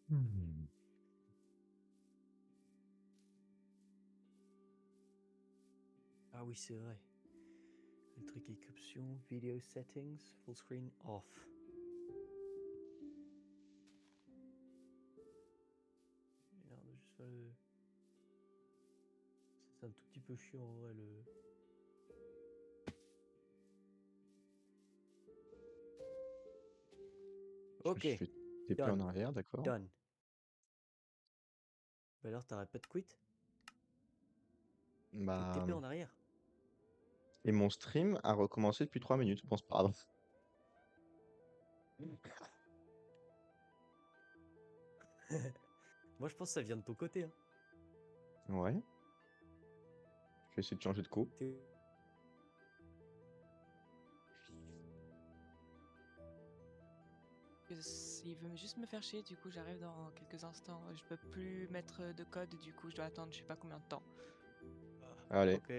Hmm. Ah oui, c'est vrai. Le truc avec options, video settings, full screen off. Merde, juste le... C'est un tout petit peu chiant en vrai le... Je me Ok, suis fait TP en done. arrière, d'accord. Done. Bah alors t'arrêtes pas de quit? T'es Bah, TP en arrière. et mon stream a recommencé depuis 3 minutes. Bon, c'est pas grave. Moi je pense que ça vient de ton côté. Hein. Ouais. Je vais essayer de changer de co. T'es- Il veut juste me faire chier, du coup j'arrive dans quelques instants. Je peux plus mettre de code, du coup je dois attendre je sais pas combien de temps. Allez, Ok.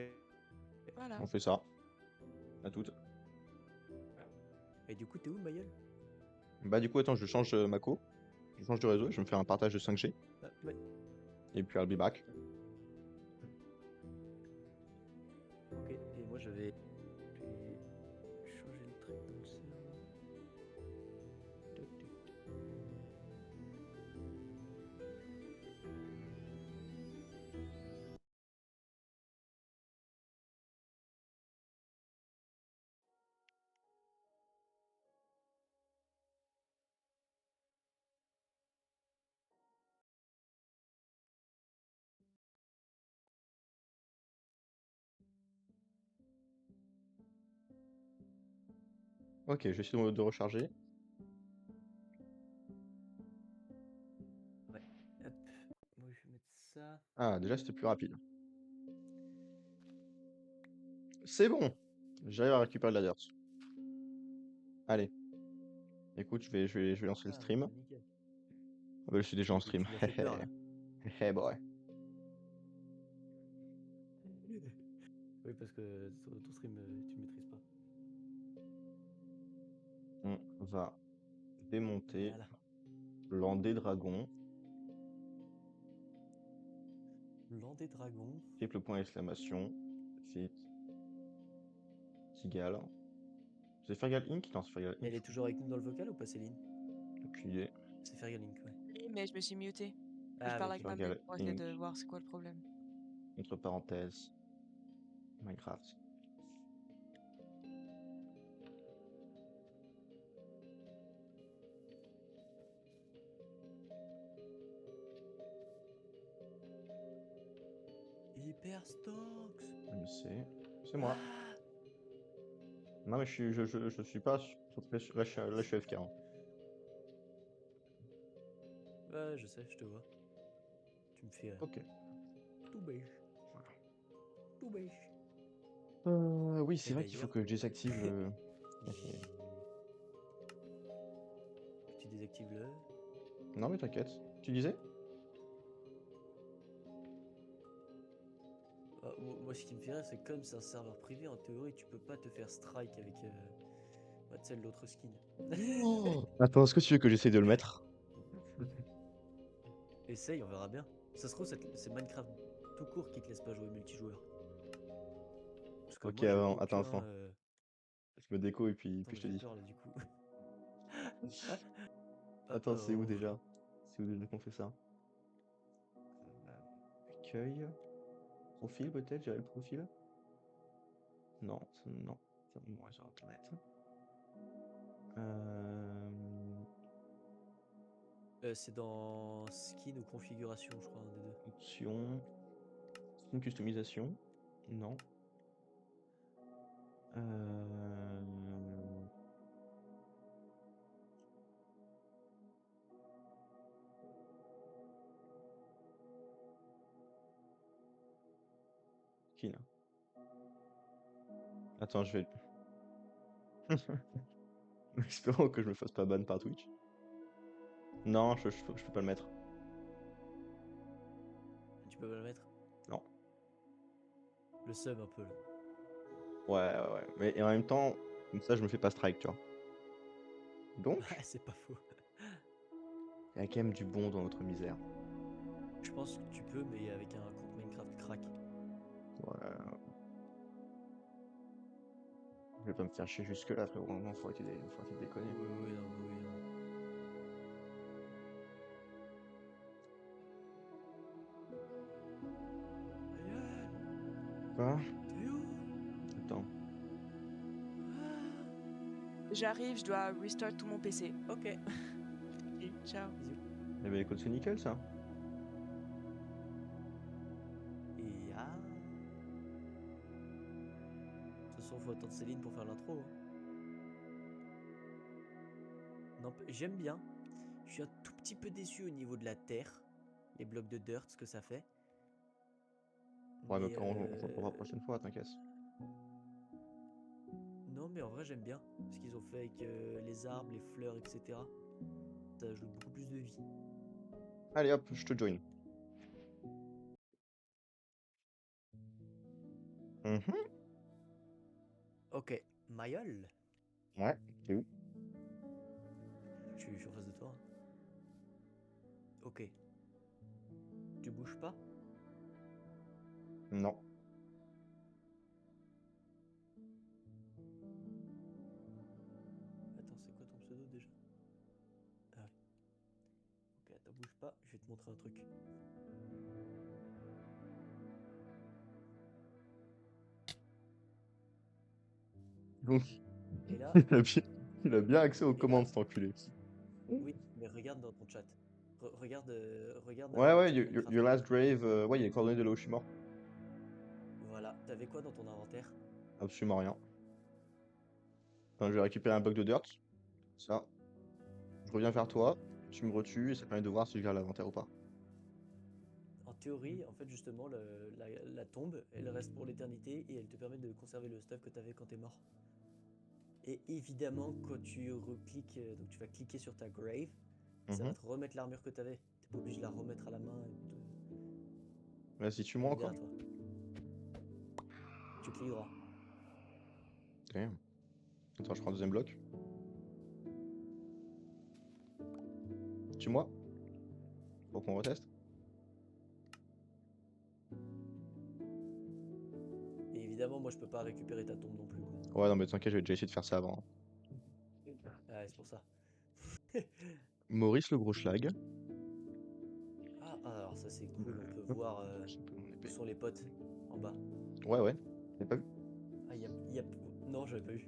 Voilà. on fait ça. À toutes. Et du coup t'es où Mayel? Bah, du coup, attends, je change ma co. Je change de réseau. Je vais me faire un partage de 5G. Ah, ouais. Et puis, I'll be back. Ok, et moi je vais changer le truc dans le serveur. Toc, toc. Ok, je vais essayer de recharger. Ouais, hop. Moi je vais mettre ça. Ah, déjà, c'était plus rapide. C'est bon. J'arrive à récupérer de la dirt. Allez. Écoute, je vais lancer le Ah, stream. bah nickel. Ah bah, je suis déjà en Oui, stream. tu m'as fait peur là. Hey boy. Oui, parce que ton stream, tu maîtrises pas. On va démonter Voilà. l'Andé Dragon. L'an des dragons. Triple point d'exclamation. Fit. Tigal. C'est Fergal Inc? Non, c'est Fergal Inc. Elle est toujours avec nous dans le vocal ou pas, Céline? Aucune idée. C'est Fergal Link, ouais. Oui, mais je me suis mutée. Je Ah, bah parle ok. avec ma mère Fergal pour essayer Inc. de voir c'est quoi le problème. Entre parenthèses. Minecraft. Hyper Stocks. C'est moi. Ah, Non, mais je suis pas là, je suis FK. Hein. ouais, je sais, je te vois. Tu me fais Ok. tout beige. Tout beige. Oui, Et c'est vrai qu'il faut d'ailleurs, que je désactive le. tu désactives le. Non, mais t'inquiète. Tu disais? Ah, moi, ce qui me fait rire, c'est que comme c'est un serveur privé, en théorie, tu peux pas te faire strike avec bah, tu sais, l'autre skin. Attends, est-ce que tu veux que j'essaie de le mettre? Essaye, on verra bien. Ça se trouve, c'est Minecraft tout court qui te laisse pas jouer multijoueur. Parce que Ok, moi, j'ai attends, aucun. attends. Je me déco et Attends, puis mais je te j'ai dis. peur là du coup. Attends, c'est où Oh. déjà? C'est où déjà qu'on fait ça? Accueil. Profil peut-être? Gérer le profil? Non, non. Ça me met sur internet. Euh... C'est dans skin ou configuration, je crois, un des deux. Options. Une customisation? Non. Euh... Skin. Attends, je vais. Espérons que je me fasse pas ban par Twitch. Non, je peux pas le mettre. Tu peux pas le mettre? Non. Le sub un peu là. Ouais. Mais et en même temps, comme ça, je me fais pas strike, tu vois. Donc, Ouais, c'est pas faux. Il y a quand même du bon dans notre misère. Je pense que tu peux, mais avec un compte Minecraft crack. Ouais. Je vais pas me faire chier jusque là, frérot. Vraiment, faut arrêter de déconner. Oui, oui, non, oui, non. Quoi? T'es où? Attends. J'arrive, je dois restart tout mon PC. Ok. Et ciao. Bisous. Eh ben écoute, c'est nickel ça. Et ah. De toute façon, faut attendre Céline pour faire l'intro. Hein. Non, j'aime bien. Je suis un tout petit peu déçu au niveau de la terre, les blocs de dirt, ce que ça fait. Ouais, mais Mais, on le la prochaine fois, t'inquiète. non, mais en vrai, j'aime bien ce qu'ils ont fait avec les arbres, les fleurs, etc. Ça ajoute beaucoup plus de vie. Allez hop, je te join. Mhm. Ok, Mayol, Ouais, c'est où? je suis en face de toi. Hein. Ok. Tu bouges pas? Non. Attends, c'est quoi ton pseudo déjà? Ah ouais. Ok, attends, bouge pas, je vais te montrer un truc. Donc, Et là, il a bien accès aux et là, commandes, cet enculé. oui, mais regarde dans ton chat. Regarde Ouais, le ouais, chat Minecraft. Your Last Grave, ouais, il y a les coordonnées de là où je suis mort. Voilà, t'avais quoi dans ton inventaire? Absolument rien. Enfin, je vais récupérer un bloc de dirt. Ça. Je reviens vers toi, tu me retues et ça permet de voir si je garde l'inventaire ou pas. En théorie, en fait, justement, la tombe, elle reste pour l'éternité et elle te permet de conserver le stuff que t'avais quand t'es mort. Et évidemment, quand tu recliques, donc tu vas cliquer sur ta grave, ça va Mhm. te remettre l'armure que t'avais. T'es pas obligé de la remettre à la main. Vas-y, tue-moi Derrière encore. toi. Tu cliques droit. Damn. Attends, je prends un deuxième bloc. Tue-moi. Pour qu'on reteste. Et évidemment, moi, je peux pas récupérer ta tombe non plus. Quoi. Ouais, non, mais t'inquiète, j'avais déjà essayé de faire ça avant. Ah, ouais, c'est pour ça. Maurice le gros schlag. Ah, alors ça, c'est cool. On peut voir où sont les potes en bas. Ouais, ouais. T'as pas vu? Ah, Non, j'avais pas vu.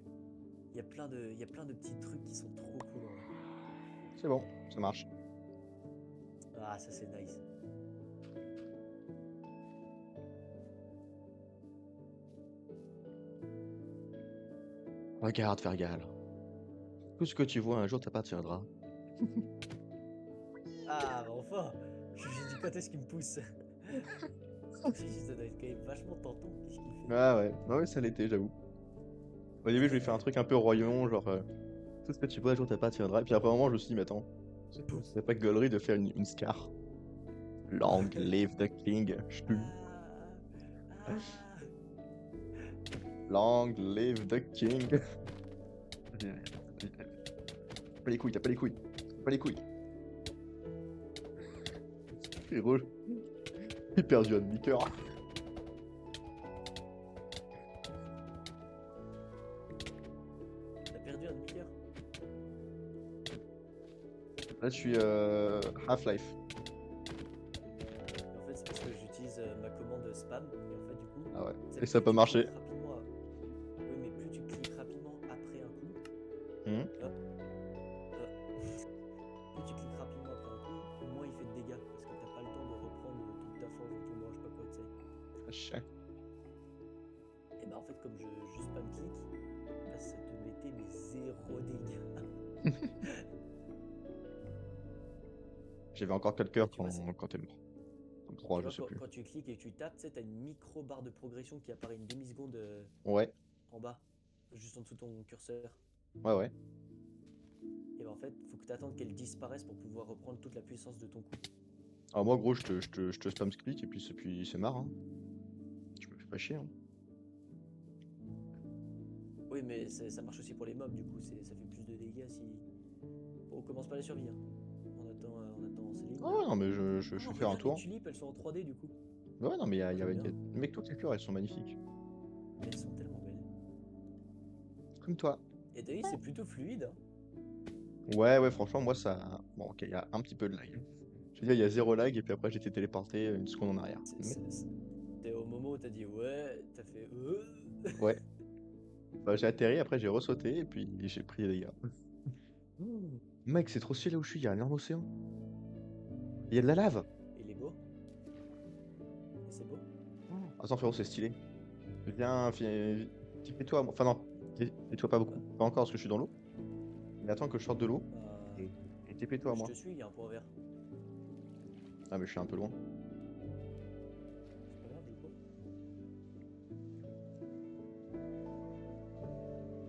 Il y a plein de petits trucs qui sont trop cool. En vrai. C'est bon, ça marche. Ah, ça, c'est nice. Regarde, Fergal. Tout ce que tu vois un jour t'appartiendra. Ah, bah enfin J'ai dit quand est-ce qu'il me pousse. Ça doit être quand même vachement tentant. Qu'est-ce qu'il fait? Ah ouais, ouais, ça l'était, j'avoue. Au début, je lui ai fait un truc un peu royaume, genre tout ce que tu vois un jour t'appartiendra. Et puis après un moment, je me suis dit, mais attends, c'est pas gaulerie de faire une scar. Long live the king. Ah, ah. Long live the king. T'as pas les couilles, t'as pas les couilles. T'as pas les couilles. Frérot, j'ai perdu un demi-cœur. T'as perdu un demi-cœur? Là, je suis Half-Life. En fait, c'est parce que j'utilise ma commande spam. Et en fait, du coup, Ah ouais. c'est Et ça plus peut tu marcher. cliques rapidement Oui, mais plus tu cliques rapidement après un coup, Mhm. hop, plus tu cliques rapidement après un coup, moins il fait de dégâts. Parce que t'as pas le temps de reprendre toute ta force dans ton bras, je sais pas quoi, tu sais. Ah, chien. Et bah en fait, comme je spam click, bah, ça te mettait mais zéro dégâts. J'avais encore 4 Et cœurs tu vois, quand t'es mort. Donc 3, tu je vois sais plus. quand tu cliques et tu tapes, tu sais, t'as une micro barre de progression qui apparaît une demi-seconde Ouais, en bas, juste en dessous de ton curseur. ouais, ouais. Et bah en fait, faut que tu attendes qu'elle disparaisse pour pouvoir reprendre toute la puissance de ton coup. Alors moi, gros, je te spam click et puis c'est marrant. Hein. Je me fais pas chier. Hein. Oui, mais ça marche aussi pour les mobs, du coup, ça fait plus de dégâts si. Bon, on commence pas la survie. Hein. On attend Oh, ouais, non, mais je Oh, vais faire un regarde les tour. tulipes, elles sont en 3D du coup. Ouais, non, mais J'aime bien. mec, toutes les fleurs, elles sont magnifiques. Mais elles sont tellement belles. Comme toi. Et t'as vu, c'est plutôt fluide. Hein. Ouais, franchement, moi, ça. Bon, ok, il y a un petit peu de lag. Je veux dire, il y a zéro lag, et puis après, j'étais téléporté une seconde en arrière. Mais, T'es au moment où t'as dit ouais, t'as fait ouais. Bah, j'ai atterri, après, j'ai ressauté, et puis j'ai pris les dégâts. Mec, c'est trop stylé là où je suis, il y a un énorme océan. Il y a de la lave. Il est beau. Et c'est beau. Attends, frérot, c'est stylé. Viens, fais-toi. Enfin, non, fais-toi pas beaucoup. Pas encore, parce que je suis dans l'eau. Mais attends que je sorte de l'eau. Bah, Et TP-toi à je moi. te suis, il y a un point vert. Ah, mais je suis un peu loin. C'est pas grave du coup.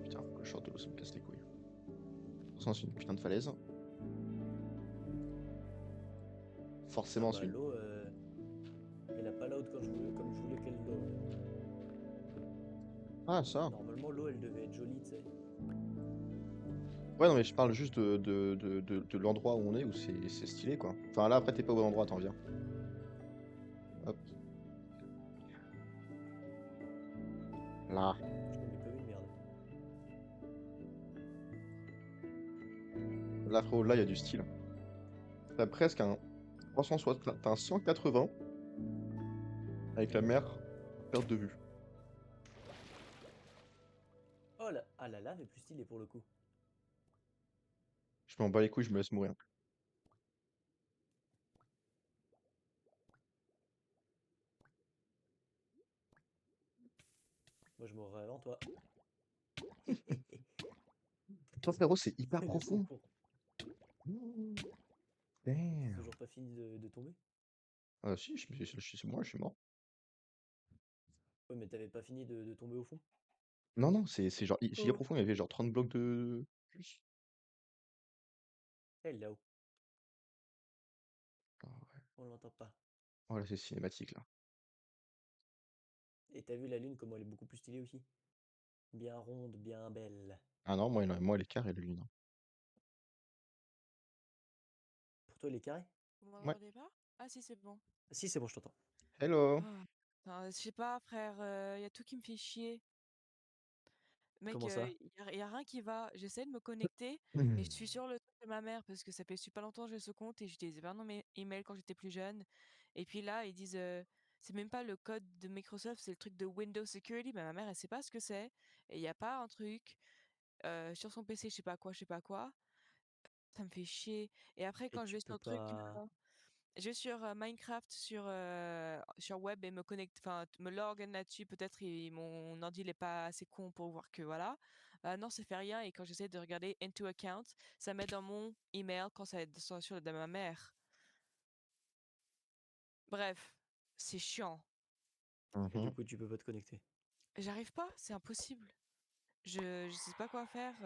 Putain, faut que je sorte de l'eau, ça me casse les couilles. Pourtant, c'est une putain de falaise. Ah Forcément, bah c'est une. l'eau, elle a pas load comme je voulais qu'elle load. Ah, ça. Normalement l'eau elle devait être jolie, tu sais. Ouais, non, mais je parle juste de l'endroit où on est, où c'est stylé, quoi. Enfin, là, après, t'es pas au bon endroit, t'en viens. Hop, là. Je conduis comme une merde. Là, frérot, là, il y a du style. T'as presque un 360, t'as un 180 avec la mer à perte de vue. Oh la, ah, la lave est plus stylée pour le coup. Je m'en bats les couilles, je me laisse mourir. Moi je mourrais avant toi. Toi, frérot, c'est hyper Le profond. concours. C'est Damn. toujours pas fini de tomber. Ah, si, c'est moi, je suis mort. Ouais mais t'avais pas fini de tomber au fond. Non, non, c'est genre giga Oh. profond, il y avait genre 30 blocs de. Plus. Elle là-haut. Ah, ouais. On l'entend pas. Oh, là, c'est cinématique, là. Et t'as vu la lune comment elle est beaucoup plus stylée aussi. Bien ronde, bien belle. Ah non, moi, elle est carrée, la lune, hein. Pour toi elle est carrée? Vous Ouais. m'entendez pas? Ah si, c'est bon. Si c'est bon je t'entends. Hello. Ah, putain, je sais pas, frère, y a tout qui me fait chier. Mec, Comment ça? y a rien qui va. J'essaie de me connecter, mais je Hmm. suis sur le truc de ma mère parce que ça fait super longtemps que j'ai ce compte et j'utilisais pas mes emails quand j'étais plus jeune. Et puis là, ils disent, c'est même pas le code de Microsoft, c'est le truc de Windows Security. Mais ma mère, elle sait pas ce que c'est. Et il y a pas un truc sur son PC, je sais pas quoi, je sais pas quoi. Ça me fait chier. Et après, Et quand je tu vais sur peux le truc pas. là, je vais sur Minecraft sur web et me connecte, enfin me log in là-dessus. Peut-être mon ordi n'est pas assez con pour voir que voilà. Non, ça fait rien. Et quand j'essaie de regarder into account, ça met dans mon email quand ça est sur le de ma mère. Bref, c'est chiant. Et du Mhm. coup tu peux pas te connecter. J'arrive pas, c'est impossible. Je sais pas quoi faire.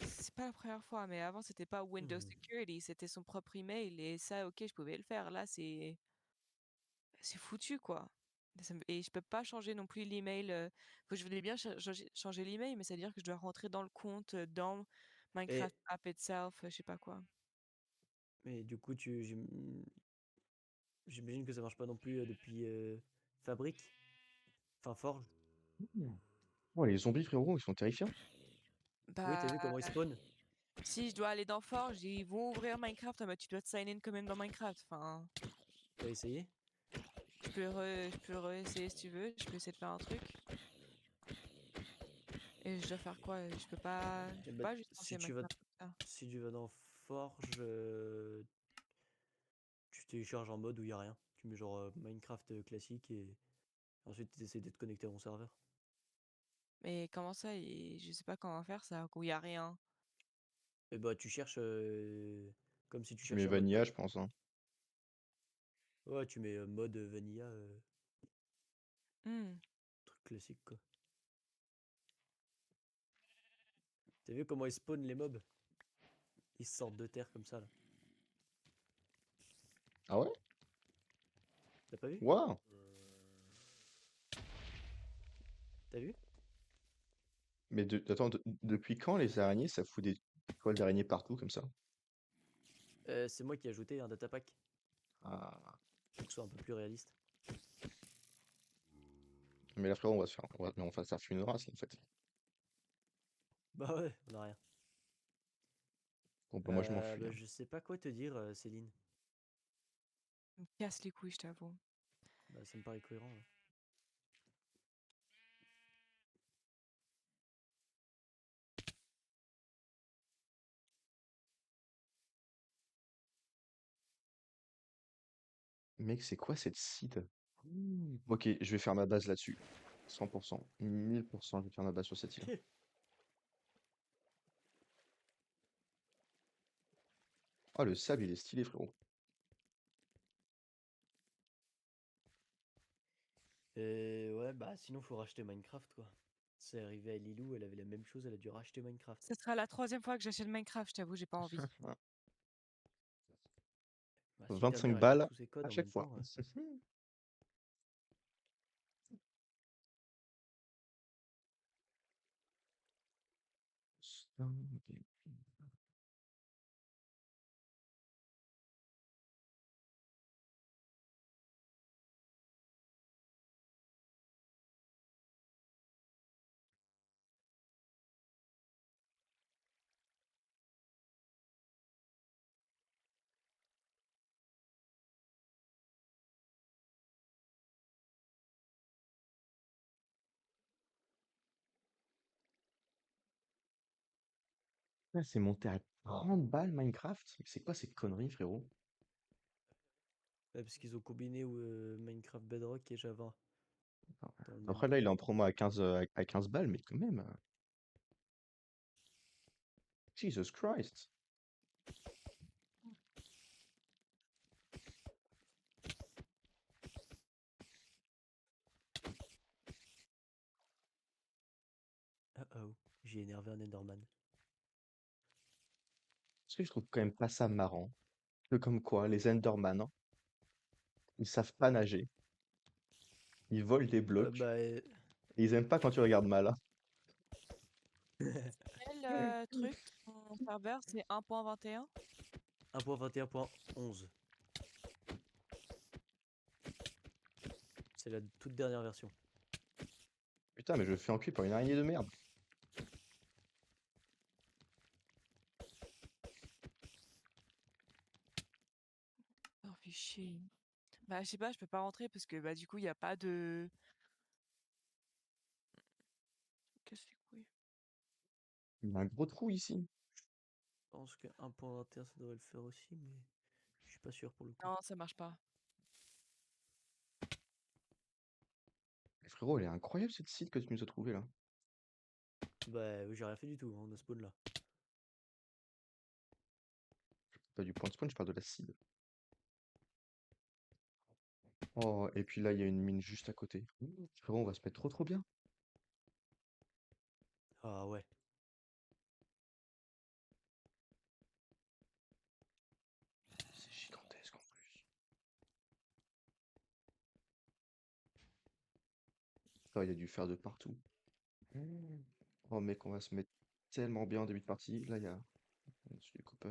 C'est pas la première fois, mais avant c'était pas Windows Hmm. Security, c'était son propre email et ça, ok, je pouvais le faire. Là, c'est foutu quoi. Et je peux pas changer non plus l'email. Je voulais bien changer l'email, mais c'est-à-dire que je dois rentrer dans le compte, dans Et Minecraft App itself, je sais pas quoi. mais du coup j'imagine que ça marche pas non plus depuis Fabrique. Enfin Forge. Oh, les zombies, frérot, ils sont terrifiants. Oui, t'as Bah, vu comment ils spawnent? si je dois aller dans Forge, ils vont ouvrir Minecraft, mais tu dois te sign in quand même dans Minecraft. Enfin, T'as essayé? je peux réessayer si tu veux. Je peux essayer de faire un truc. Et je dois faire quoi? Je Eh peux ben, pas juste lancer Minecraft comme ça. si tu vas dans Forge, tu télécharges un mode où il y a rien. Tu mets genre Minecraft classique et ensuite tu essaies d'être connecté à mon serveur. Mais comment ça? Je sais pas comment faire ça, où il y a rien. Et bah tu cherches comme si tu Tu mets cherchais un mode Vanilla, pack. je pense, hein. Ouais, tu mets mode vanilla, Hmm. truc classique quoi. T'as vu comment ils spawnent les mobs? Ils sortent de terre comme ça là. Ah ouais? T'as pas vu? Waouh! T'as vu? Mais attends, depuis quand les araignées, ça fout des toiles d'araignée partout comme ça? C'est moi qui ai ajouté un datapack Ah. pour que ce soit un peu plus réaliste. Mais là, frérot, on va se faire, mais on va se faire une race, là, en fait. Bah ouais, on a rien. Bon, bah, moi, je m'enfuis. Bah, Hein. je sais pas quoi te dire, Céline. Il me casse les couilles, je t'avoue. Bah, ça me paraît cohérent. Ouais. Mec, c'est quoi cette site? Ok, je vais faire ma base là-dessus. 100%. 1000%, je vais faire ma base sur cette île. Oh, le sable, il est stylé, frérot. Et ouais, bah sinon faut racheter Minecraft quoi. C'est arrivé à Lilou, elle avait la même chose, elle a dû racheter Minecraft. Ce sera la 3e fois que j'achète Minecraft, je t'avoue, j'ai pas envie. Ouais. Bah, si ta 25 mère elle a balles tous ses à codes en chaque même fois. temps. Là, c'est monté à 30 balles Minecraft. C'est quoi ces conneries, frérot? Ouais, parce qu'ils ont combiné Minecraft Bedrock et Java dans le même Après, là, il est prix. en promo à 15, à 15 balles, mais quand même. Jesus Christ. Ah oh, j'ai énervé un Enderman. Parce que je trouve quand même pas ça marrant. Que comme quoi, les Enderman, hein, ils savent pas nager. Ils volent des Ouais, blocs. bah. Et ils aiment pas quand tu regardes mal. Hein. Quel truc, ton serveur, c'est 1.21? 1.21.11. C'est la toute dernière version. Putain, mais je fais enculer par une araignée de merde. Oh, fais chier. Bah, je sais pas, je peux pas rentrer parce que bah du coup, il y a pas de. Casse les couilles. Il y a un gros trou ici. Je pense que 1.21 ça devrait le faire aussi, mais je suis pas sûr pour le coup. Non, ça marche pas. Mais frérot, elle est incroyable cette site que tu nous as trouvé là. Bah oui, j'ai rien fait du tout, hein, on a spawn là. Pas du point de spawn, je parle de la seed. Oh, et puis là, il y a une mine juste à côté. Frérot, on va se mettre trop trop bien. Ah ouais. C'est gigantesque en plus. Oh, il y a du fer de partout. Oh mec, on va se mettre tellement bien en début de partie. Là, il y a du copper.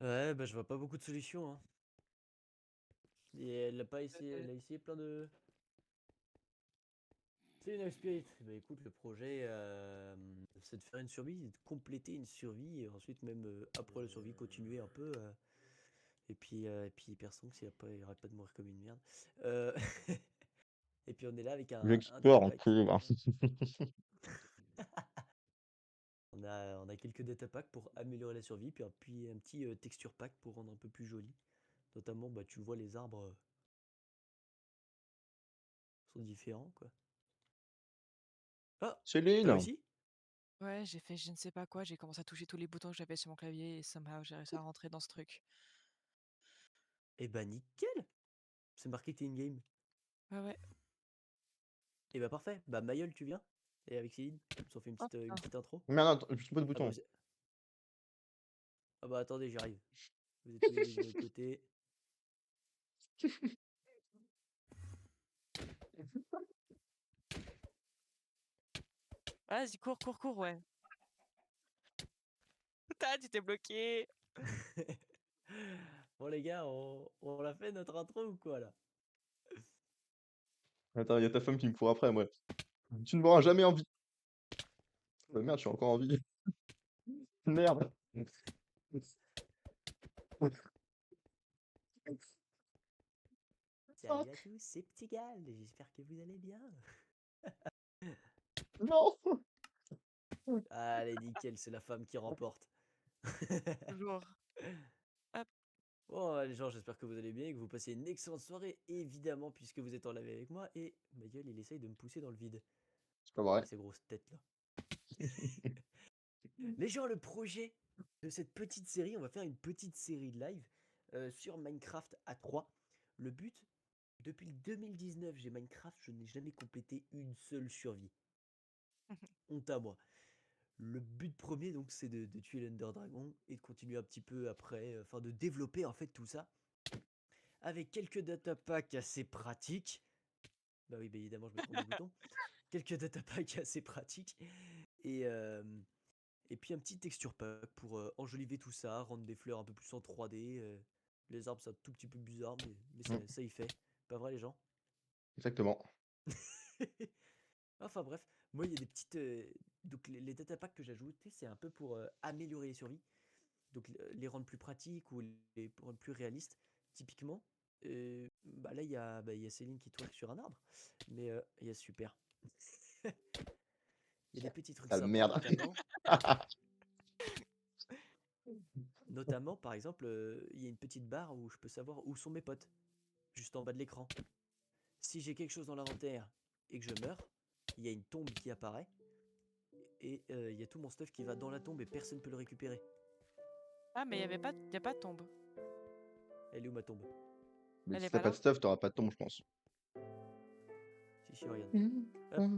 Ouais, bah je vois pas beaucoup de solutions, hein. Et elle a pas essayé, elle a essayé plein de. C'est une Spirit. Bah écoute, le projet, c'est de faire une survie, de compléter une survie, et ensuite même après la survie, continuer un peu. Et puis personne, s'il y arrête pas de mourir comme une merde. Euh, et puis on est là avec un J'explore un datapack. peu là. On a quelques datapacks pour améliorer la survie, puis un petit texture pack pour rendre un peu plus joli. Notamment, bah tu vois les arbres sont différents, quoi. Ah, t'as Céline! réussi? Ouais, j'ai fait je ne sais pas quoi, j'ai commencé à toucher tous les boutons que j'avais sur mon clavier et somehow j'ai réussi à rentrer dans ce truc. Eh bah nickel! C'est marqué que t'es in-game. Ouais, ouais. Eh bah parfait. Bah Mayol, tu viens? Et avec Céline, on s'en fait une Oh une putain. petite intro. Merde, attends, je pas de Ah bah, bouton. ah bah attendez, j'arrive. Vous êtes tous les deux de l'autre côté. Vas-y, cours, ouais. Putain, tu t'es bloqué. Bon les gars, on l'a fait notre intro ou quoi là? Attends, il y a ta femme qui me court après, moi. Tu ne m'auras jamais en vie. Bah, merde, je suis encore en vie. Merde. Salut à tous, c'est Petit Gal, j'espère que vous allez bien. Non. Allez, nickel, c'est la femme qui remporte. Toujours. Hop. Bon, les gens, j'espère que vous allez bien et que vous passez une excellente soirée, évidemment, puisque vous êtes en live avec moi. Et ma gueule, il essaye de me pousser dans le vide. C'est pas vrai. Avec ses grosses têtes là. Les gens, le projet de cette petite série, on va faire une petite série de live sur Minecraft à 3. Le but, depuis le 2019, j'ai Minecraft, je n'ai jamais complété une seule survie. Honte à moi. Le but premier, donc, c'est de tuer l'Ender Dragon et de continuer un petit peu après, enfin de développer en fait tout ça. Avec quelques data packs assez pratiques. Bah oui, bah évidemment, je me trompe de bouton. Quelques data packs assez pratiques. Et, euh, et puis un petit texture pack pour enjoliver tout ça, rendre des fleurs un peu plus en 3D. Les arbres, c'est un tout petit peu bizarre, mais Mm, ça y fait. Pas vrai, les gens? exactement. Enfin bref, moi, il y a des petites. Donc, les data packs que j'ai ajoutés, c'est un peu pour améliorer les survies. Donc, les rendre plus pratiques ou les rendre plus réalistes. Typiquement, bah là, il y a Céline qui twerk sur un arbre. Mais il y a super. Il y a des petits trucs Sale sympas, merde. notamment par exemple, il y a une petite barre où je peux savoir où sont mes potes, juste en bas de l'écran. Si j'ai quelque chose dans l'inventaire et que je meurs, il y a une tombe qui apparaît et il y a tout mon stuff qui va dans la tombe et personne ne peut le récupérer. Ah, mais y a pas de tombe. Elle est où ma tombe? Mais Elle si est t'as pas pas de là? stuff, t'auras pas de tombe, je pense. Si, regarde. Hop.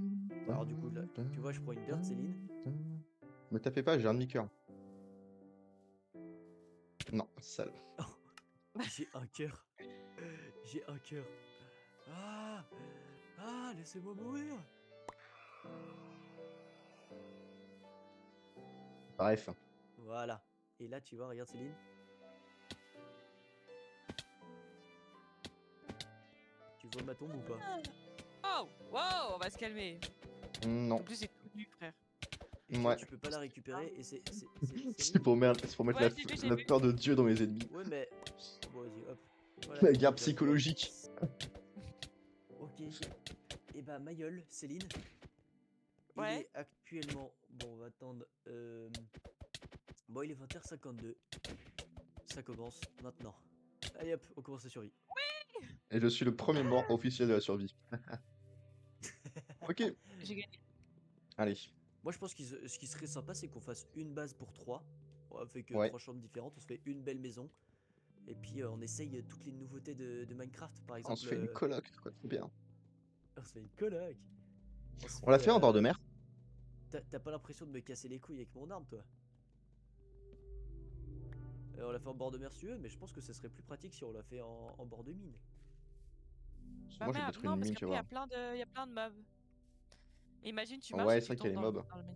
Alors du coup, là, tu vois, je prends une dirt, Céline. Me tapez pas, j'ai un demi-cœur. Non, sale. J'ai un cœur. J'ai un cœur. Ah! Ah, laissez-moi mourir! Bref. Voilà. Et là, tu vois, regarde Céline. Tu vois ma tombe ou pas? Oh, wow, on va se calmer. Non. En plus, c'est tout nu, frère. Et tu vois, Ouais. tu peux pas la récupérer. Et c'est C'est Céline. pour, c'est pour mettre Ouais, j'ai la vu. peur de Dieu dans mes ennemis. Ouais, mais. Bon, vas-y, hop. Voilà, La tu guerre peux récupérer. psychologique. Ok. Et bah, ma gueule, Céline. Il Ouais. est actuellement. Bon, on va attendre. Bon, il est 20h52. Ça commence maintenant. Allez hop, on commence la survie. Et je suis le premier mort officiel de la survie. Ok. J'ai gagné. Allez. Moi, je pense que ce qui serait sympa, c'est qu'on fasse une base pour 3. Avec Ouais. 3 chambres différentes. On se fait une belle maison. Et puis, on essaye toutes les nouveautés de Minecraft. Par On se exemple, fait une coloc, quoi. Trop bien. on se fait une coloc. On se On l'a fait. fait en bord de mer. T'as pas l'impression de me casser les couilles avec mon arme, toi? On l'a fait en bord de mer si tu veux, mais je pense que ce serait plus pratique si on l'a fait en bord de mine. Bah Moi, je vais merde, mettre non, une parce mine, tu qu'après, vas voir. y a plein de mobs. Imagine, tu marches Ouais, et c'est tu vrai qu'il y a tombes les mobs. dans le mine.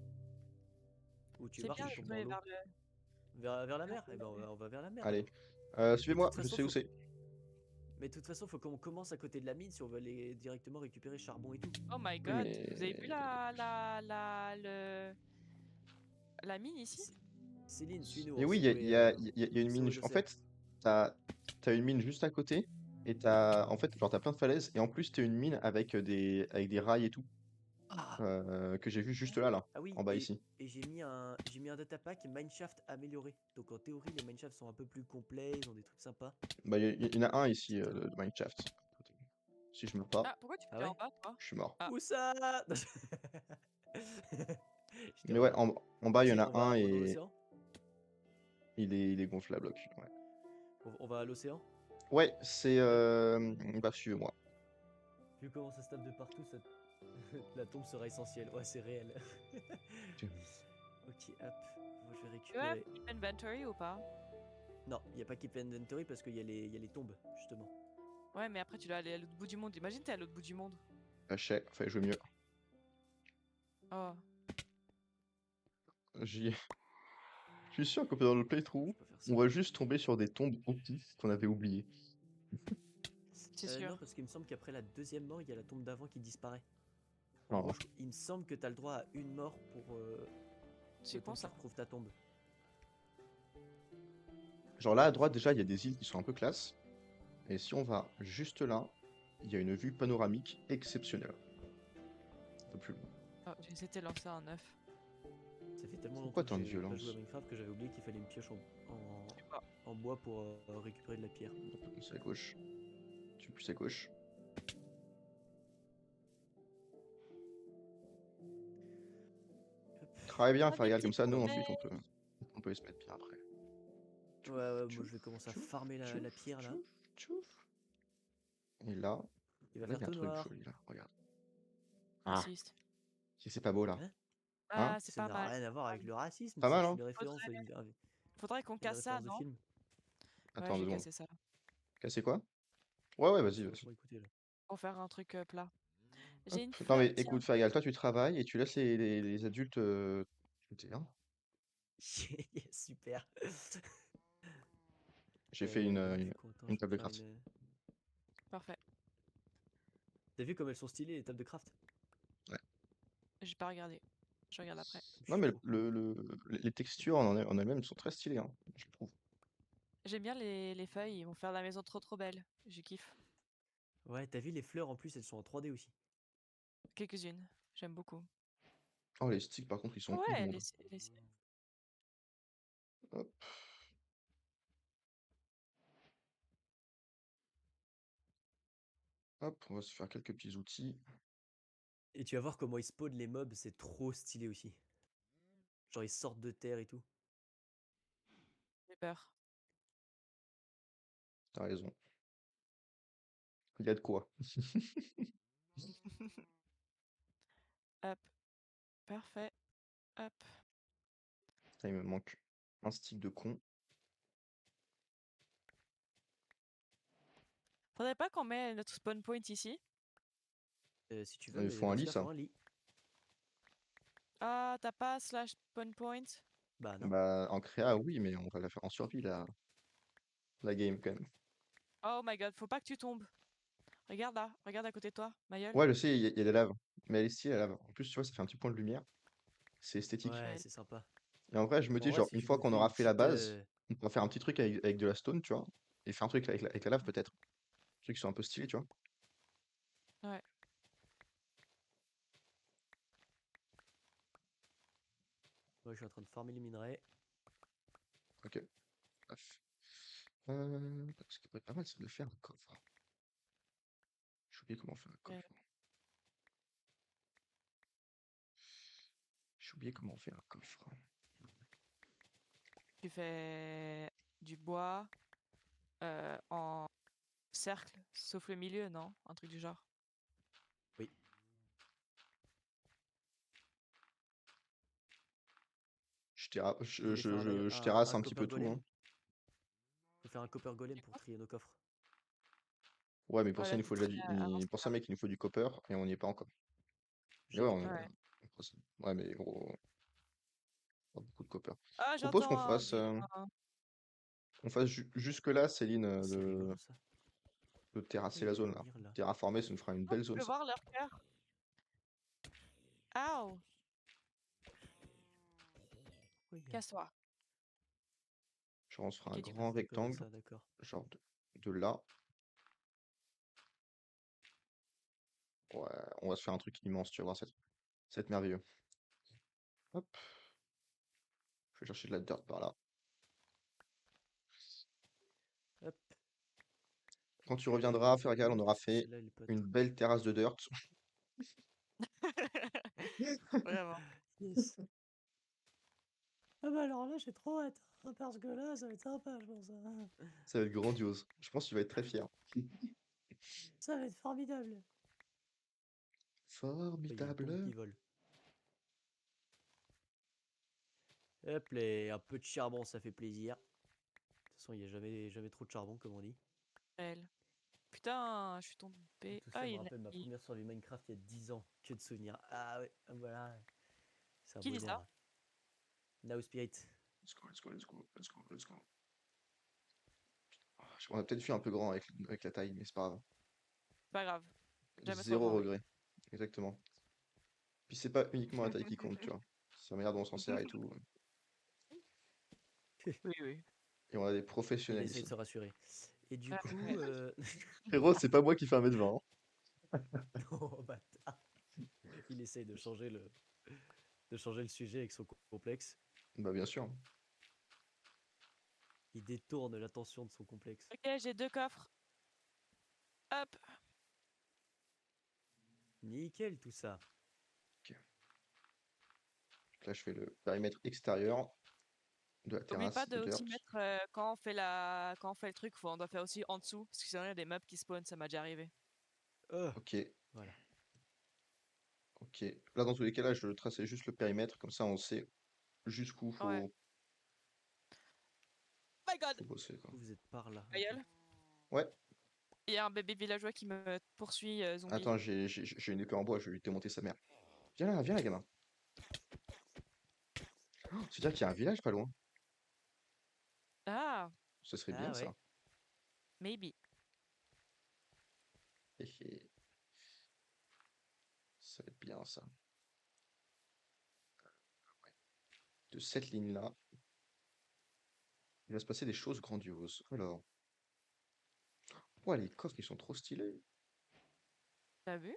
Ou tu C'est marches, bien tu de tombes dans jouer l'eau. vers le. Vers la mer? Eh ben, on va vers la mer Allez. alors. Mais de Suivez-moi, toute je façon, sais où c'est. Mais de toute façon, faut qu'on commence à côté de la mine si on veut aller directement récupérer charbon et tout. Oh my Oui, god, vous avez vu mais. la mine ici? C- Céline, suis-nous, Et on oui, sait il y a une où mine. est En l'océan. fait, t'as une mine juste à côté. Et en fait, genre, t'as plein de falaises. Et en plus, t'as une mine avec des rails et tout. Ah, Que j'ai vu juste là, ah oui, en bas ici. et j'ai mis un datapack mineshaft amélioré. Donc en théorie, les mineshafts sont un peu plus complets, ils ont des trucs sympas. Bah, il y en a un ici de Minecraft. Si je meurs pas, Ah, pourquoi tu Ah fais en ouais? bas, toi? je suis mort. Ah, Où ça? Je te Mais ouais, relance. en bas, il y en Ok, a un on va dans et l'océan. il est gonflable. Ok, ouais. On va à l'océan. Ouais, c'est. Hop. Bah, suivez-moi. Vu comment ça se tape de partout, la tombe sera essentielle. Ouais, c'est réel. Ok, hop. Je vais tu vois, récupérer. keep inventory ou pas? Non, il n'y a pas Keep Inventory parce qu'il y a les tombes, justement. Ouais, mais après, tu dois aller à l'autre bout du monde. Imagine, t'es à l'autre bout du monde. Hachet, enfin, je veux mieux. Oh. j'y... Je suis sûr que dans le Je playthrough, peux faire ça. on va juste tomber sur des tombes OP qu'on avait oubliées. C'est sûr. Non, parce qu'il me semble qu'après la deuxième mort, il y a la tombe d'avant qui disparaît. En Oh. gros, il me semble que t'as le droit à une mort pour C'est le temps con que tu ça. retrouves ta tombe. Genre là, à droite, déjà, il y a des îles qui sont un peu classe. Et si on va juste là, il y a une vue panoramique exceptionnelle. Un peu plus loin. Oh, j'ai essayé de lancer un œuf. Ça fait tellement Pourquoi longtemps que tant de j'ai pas joué à violence? Minecraft que j'avais oublié qu'il fallait une pioche en bois pour récupérer de la pierre. C'est à gauche. Tu pousses à gauche. Très bien, Ah, des Farial, comme petites ça, nous, tournées. ensuite, on peut se mettre bien après. Ouais, moi Tchouf, je vais commencer à tchouf, farmer la tchouf, pierre là. tchouf, tchouf. Et là, Il va là, il faire y a un tout truc noir. joli, là, regarde. Ah, Raciste. si c'est pas beau, là. Hein? Hein? Ah, c'est Ça pas n'a mal. rien à voir avec le racisme, Pas c'est mal, juste hein? une référence Faudrait, à faudrait qu'on une casse ça, référence de non? film. Ouais, Attends je 2 vais secondes. casser ça. Casser quoi? Ouais, ouais, Je vas-y, sais pas vas-y. pour écouter là. Pour faire un truc plat. Hop. J'ai une Non, fleur, mais tiens. écoute, Farial, toi, tu travailles et tu laisses les adultes écouter, hein. Super. J'ai fait une, Il en euh, fait une, quoi? Attends, une je peux table de faire craft. une. Parfait. T'as vu comme elles sont stylées les tables de craft? Ouais. J'ai pas regardé. Je regarde après. Je Non, suis mais trop. les textures en elles-mêmes sont très stylées, hein, je trouve. J'aime bien les feuilles, ils vont faire la maison trop belle. Je kiffe. Ouais, t'as vu les fleurs en plus, elles sont en 3D aussi. Quelques-unes. J'aime beaucoup. Oh, les sticks, par contre, ils sont Ouais, immondes. Hop, hop, on va se faire quelques petits outils. Et tu vas voir comment ils spawnent les mobs, c'est trop stylé aussi. Genre ils sortent de terre et tout. j'ai peur. T'as raison. Il y a de quoi. Hop. Parfait. Hop. Ça, il me manque un stick de con. Faudrait pas qu'on mette notre spawn point ici? Si tu veux, Il mais faut un dans ce lit, cas, ça. faut un lit. Ah, t'as pas slash spawn point? Bah non. Bah, en créa, oui, mais on va la faire en survie, la game, quand même. Oh my god, faut pas que tu tombes. Regarde là, regarde à côté de toi, ma gueule. Ouais, je sais, il y a de la lave. Mais elle est stylée, la lave. En plus, tu vois, ça fait un petit point de lumière. C'est esthétique. Ouais, Belle. c'est sympa. Et en vrai, je me En dis, vrai, genre, si une tu fois nous qu'on fais aura une fait la petite. base, on pourra faire un petit truc avec de la stone, tu vois. Et faire un truc avec la lave, peut-être. Des trucs qui sont un peu stylés, tu vois. Ouais. Moi, je suis en train de farmer les minerais. Ok. Bref. Ce qui pourrait être pas mal, c'est de faire un coffre. J'ai oublié comment faire un Ouais. coffre. J'ai oublié comment faire un coffre. Tu fais du bois en cercle, sauf le milieu, non? Un truc du genre. Oui. Et je vais faire je terrasse un un petit copper peu tout, hein. golem. Je vais faire un copper golem pour trier nos coffres. Ouais, mais pour ça, Voilà, il nous t'es faut déjà très avancé pour ça, là. mec, il nous faut du copper et on n'y est pas encore. Et J'ai ouais, du on... copper. Ouais. on fera ça. Ouais, mais gros, pas beaucoup de copper. Ah, Je propose qu'on j'entends fasse, jusque-là, Céline, C'est rigolo ça. de Pourquoi terrasser il la veut zone là. venir là? Terraformer, ça nous fera une Oh, belle tu zone, peux ça. voir leur cœur. Ow! Pourquoi il y a. Casse-toi. Genre, on se fera un Ok, tu peux. grand C'est comme rectangle, ça, d'accord. genre de là. Ouais, on va se faire un truc immense, tu vas voir, ça va être merveilleux. Hop, je vais chercher de la dirt par là. Hop. Quand tu Je vais reviendras, ramasser Fergal, on l'eau aura parce que fait celle-là, elle est pas une trop. belle terrasse de dirt. Vraiment. Yes. Ah bah alors là, j'ai trop hâte, hein, parce que là, ça va être sympa, je pense, hein. Ça va être grandiose. Je pense que tu vas être très fier. Ça va être formidable. Il y a une tombe Formidable. qui vole. Hop, un peu de charbon, ça fait plaisir. De toute façon, il n'y a jamais trop de charbon, comme on dit. Elle. Putain, je suis Et tombée. tout ça Ah, me rappelle ma première survie Minecraft il y a 10 ans. Que de souvenirs. Ah ouais, voilà. C'est un Qui beau dit jour ça? là. Now Spirit. Let's go, let's go, let's go, let's go, let's go. On a peut-être fait un peu grand avec la taille, mais c'est pas grave. Pas grave. Jamais trop Zéro grand, oui. regret. Exactement. Puis c'est pas uniquement la taille qui compte, tu vois. C'est la manière dont on s'en sert et tout. Oui, oui. Et on a des Il professionnels essaie de ici. se rassurer. Et du coup, Frérot, c'est pas moi qui fais 1m20. oh, bâtard. Il essaye de changer le sujet avec son complexe. Bah bien sûr. Il détourne l'attention de son complexe. Ok, j'ai 2 coffres. Hop. Nickel tout ça. Là, je fais le périmètre extérieur de la Oublie pas terrasse de de aussi Dirt. mettre quand on fait le truc, on doit faire aussi en dessous parce que sinon il y a des mobs qui spawnent, ça m'a déjà arrivé. Ok, Voilà. ok. Là, dans tous les cas, là, je traçais juste le périmètre, comme ça, on sait jusqu'où Ouais. My God, faut bosser, quoi. Vous êtes par là. ta ok. gueule. Ouais. Il y a un bébé villageois qui me poursuit, zombie. Attends, j'ai une épée en bois, je vais lui démonter sa mère. Viens là, gamin. Oh, c'est-à-dire qu'il y a un village pas loin. Ah, Ce serait Ah bien, ouais. ça. maybe. Hé, hé. Ça va être bien, ça. De cette ligne-là, il va se passer des choses grandioses. Alors, ouais, les coffres, ils sont trop stylés. T'as vu?